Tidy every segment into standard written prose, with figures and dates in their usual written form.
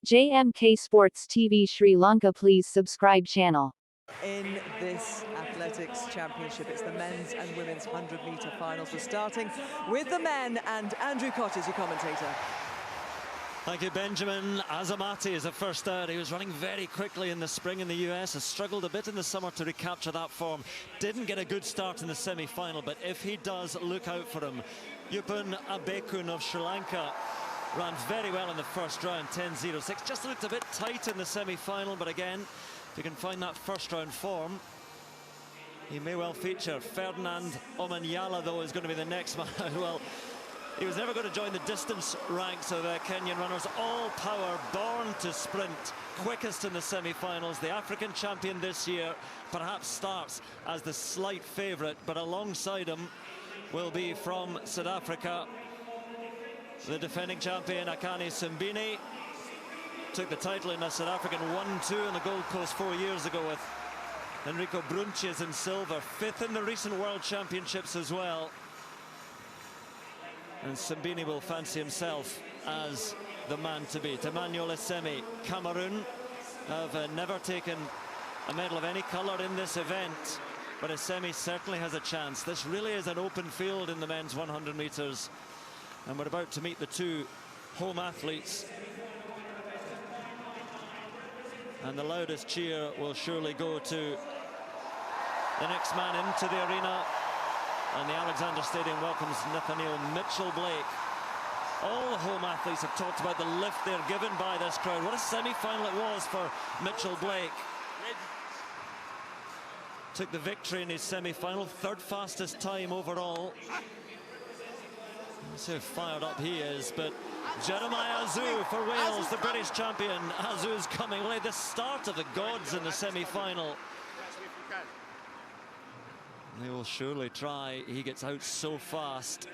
JMK Sports TV Sri Lanka, please subscribe channel. In this athletics championship, it's the men's and women's 100-meter finals. We're starting with the men, and Andrew Cott is your commentator. Thank you, Benjamin. Azamati is the first out. He was running very quickly in the spring in the US, has struggled a bit in the summer to recapture that form. Didn't get a good start in the semi-final, but if he does, look out for him. Yupun Abekun of Sri Lanka ran very well in the first round, 10.06. Just looked a bit tight in the semi-final, but again, if you can find that first round form, he may well feature. Ferdinand Omanyala, though, is going to be the next man out. Well, he was never going to join the distance ranks of Kenyan runners. All power, born to sprint, quickest in the semi-finals. The African champion this year perhaps starts as the slight favourite, but alongside him will be from South Africa, the defending champion Akani Simbine. Took the title in a South African 1-2 in the Gold Coast 4 years ago with Enrico Brunches in silver, 5th in the recent World Championships as well. And Simbine will fancy himself as the man to beat. Emmanuel Essemi, Cameroon, have never taken a medal of any colour in this event, but Essemi certainly has a chance. This really is an open field in the men's 100 metres, and we're about to meet the two home athletes. And the loudest cheer will surely go to the next man into the arena. And the Alexander Stadium welcomes Nathaniel Mitchell-Blake. All the home athletes have talked about the lift they're given by this crowd. What a semi-final it was for Mitchell-Blake. Took the victory in his semi-final, third fastest time overall. Let's see how fired up he is, but Jeremiah Azu for Wales, the British champion. Azu's coming. Well, the start of the gods in the semi-final. They will surely try. He gets out so fast.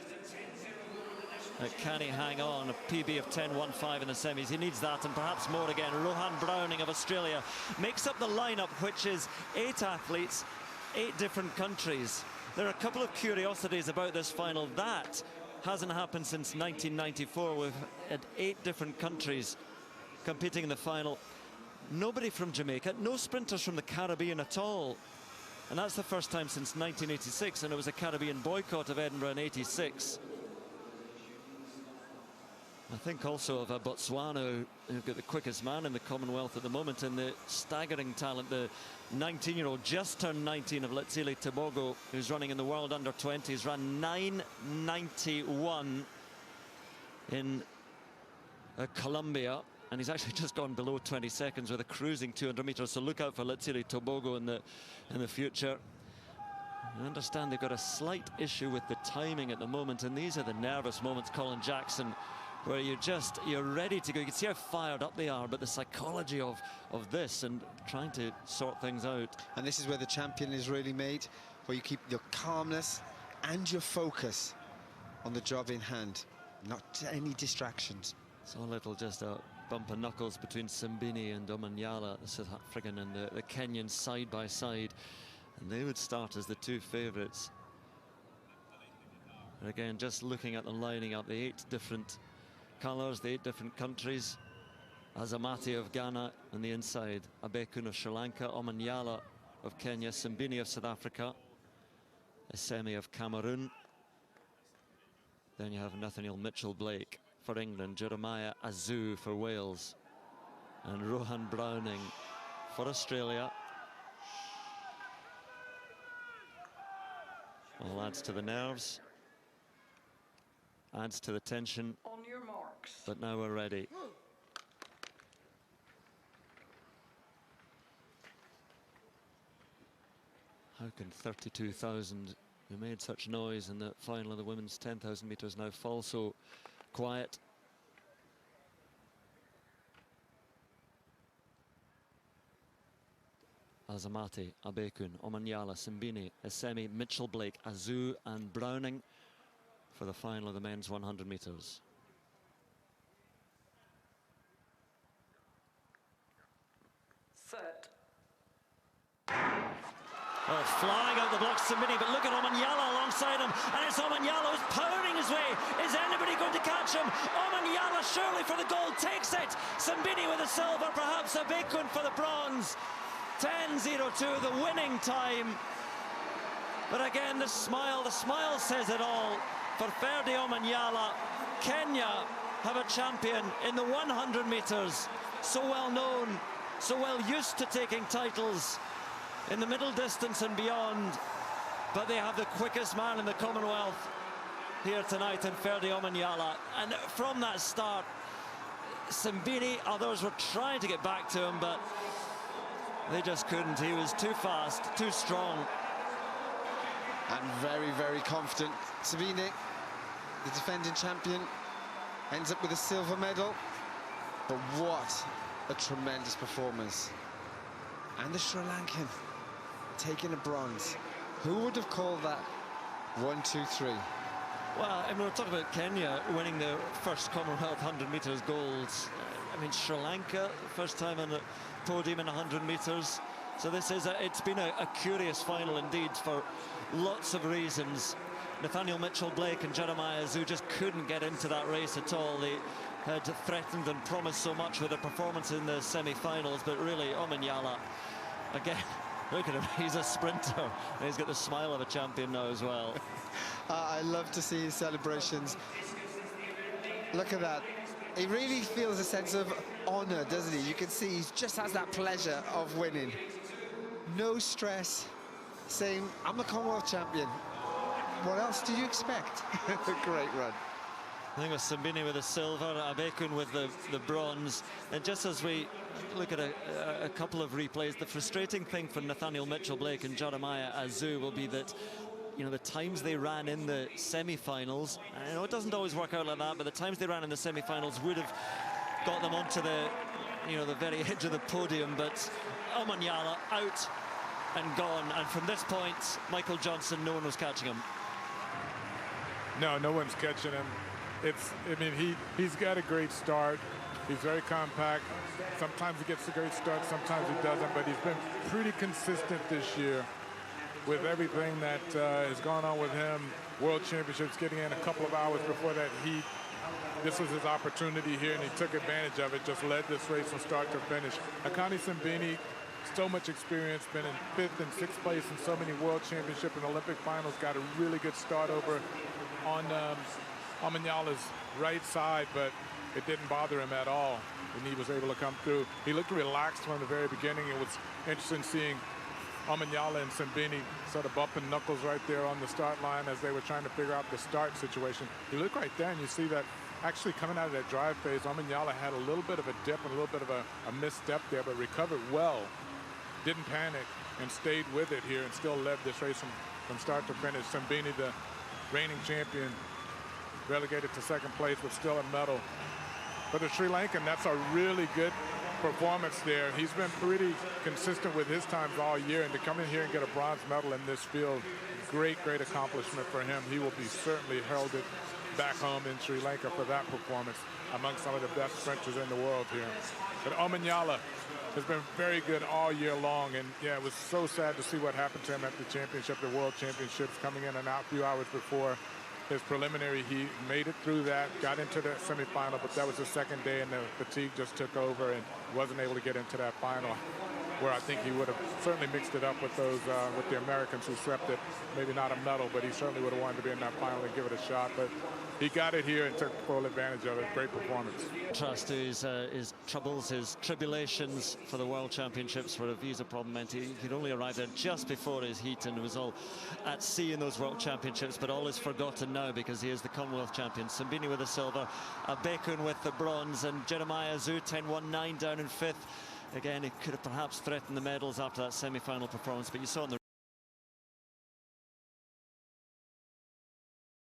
Can he hang on? A PB of 10.15 in the semis. He needs that and perhaps more again. Rohan Browning of Australia makes up the lineup, which is 8 athletes, 8 different countries. There are a couple of curiosities about this final. That hasn't happened since 1994. We've had 8 different countries competing in the final. Nobody from Jamaica, no sprinters from the Caribbean at all. And that's the first time since 1986, and it was a Caribbean boycott of Edinburgh in '86. I think also of Botswana, who've got the quickest man in the Commonwealth at the moment, and the staggering talent, the 19-year-old, just turned 19, of Letsile Tebogo, who's running in the World Under-20s, ran 9.91 in Colombia. And he's actually just gone below 20 seconds with a cruising 200 meters. So look out for Letsile Tebogo in the future. I understand they've got a slight issue with the timing at the moment, and these are the nervous moments, Colin Jackson, where you're ready to go. You can see how fired up they are, but the psychology of this and trying to sort things out. And this is where the champion is really made, where you keep your calmness and your focus on the job in hand, not any distractions. So a little just a bump of knuckles between Simbine and Omanyala, the South African and the Kenyan, side by side, and they would start as the 2 favourites. And again, just looking at them lining up, the 8 different colours, the 8 different countries. Azamati of Ghana on the inside, Abekun of Sri Lanka, Omanyala of Kenya, Simbine of South Africa, Essemi of Cameroon. Then you have Nathaniel Mitchell-Blake for England, Jeremiah Azu for Wales, and Rohan Browning for Australia. All adds to the nerves, adds to the tension. On your marks. But now we're ready. How can 32,000 who made such noise in the final of the women's 10,000 meters now fall so quiet? Azamati, Abekun, Omanyala, Simbine, Essemi, Mitchell-Blake, Azu and Browning for the final of the men's 100 meters. Set. Oh, flying out the blocks to Simbine, but look at Omanyala alongside him, and it's Omanyala who's powering his way. Is anybody going to catch him. Omanyala surely for the gold, takes it. Sambini with the silver, perhaps a big one for the bronze. 10:02, the winning time. But again, the smile says it all. For Ferdi Omanyala, Kenya have a champion in the 100 metres. So well known, so well used to taking titles in the middle distance and beyond. But they have the quickest man in the Commonwealth here tonight in Ferdi Omanyala. And from that start, Sambini, others were trying to get back to him, but they just couldn't. He was too fast, too strong. And very, very confident. Sambini, the defending champion, ends up with a silver medal. But what a tremendous performance. And the Sri Lankan taking a bronze. Who would have called that 1, 2, 3? Well, I mean, we're talking about Kenya winning the first Commonwealth 100 metres golds. I mean, Sri Lanka, first time on the podium in 100 metres. So this is it's been a curious final indeed for lots of reasons. Nathaniel Mitchell-Blake and Jeremiah Azu just couldn't get into that race at all. They had threatened and promised so much with their performance in the semi-finals, but really Omanyala, again, look at him, he's a sprinter. And he's got the smile of a champion now as well. I love to see his celebrations. Look at that. He really feels a sense of honor, doesn't he? You can see he just has that pleasure of winning. No stress, saying, I'm a Commonwealth champion. What else do you expect? Great run. I think it was Sambini with the silver, Abekun with the bronze. And just as we look at a couple of replays, the frustrating thing for Nathaniel Mitchell-Blake and Jeremiah Azu will be that, you know, the times they ran in the semi-finals, I know it doesn't always work out like that, but the times they ran in the semi-finals would have got them onto the, you know, the very edge of the podium. But Omanyala out and gone. And from this point, Michael Johnson, no one was catching him. No one's catching him. I mean, he's got a great start. He's very compact. Sometimes he gets a great start, sometimes he doesn't, but he's been pretty consistent this year with everything that has gone on with him. World Championships, getting in a couple of hours before that heat. This was his opportunity here, and he took advantage of it, just led this race from start to finish. Akani Sambini, so much experience, been in 5th and 6th place in so many World Championship and Olympic finals, got a really good start over on Omanyala's right side, but it didn't bother him at all, and he was able to come through. He looked relaxed from the very beginning. It was interesting seeing Omanyala and Sambini sort of bumping knuckles right there on the start line as they were trying to figure out the start situation. You look right there and you see that actually coming out of that drive phase, Omanyala had a little bit of a dip and a little bit of a misstep there, but recovered well, didn't panic, and stayed with it here and still led this race from start to finish. Sambini, the reigning champion, relegated to 2nd place, but still a medal. For the Sri Lankan, that's a really good performance there. He's been pretty consistent with his times all year, and to come in here and get a bronze medal in this field, great accomplishment for him. He will be certainly heralded back home in Sri Lanka for that performance among some of the best sprinters in the world here. But Omanyala has been very good all year long, and yeah, it was so sad to see what happened to him at the championship, the World Championships, coming in and out a few hours before his preliminary. He made it through that, got into the semifinal, but that was the 2nd day, and the fatigue just took over and wasn't able to get into that final, where I think he would have certainly mixed it up with those with the Americans who swept it. Maybe not a medal, but he certainly would have wanted to be in that final and give it a shot. But he got it here and took full advantage of it. Great performance. Trust to his troubles, his tribulations for the World Championships, where a visa problem meant he'd only arrived there just before his heat and was all at sea in those World Championships, but all is forgotten now because he is the Commonwealth champion. Sambini with the silver, Abekun with the bronze, and Jeremiah Azu 10-1-9 down in 5th. Again, he could have perhaps threatened the medals after that semi-final performance, but you saw in the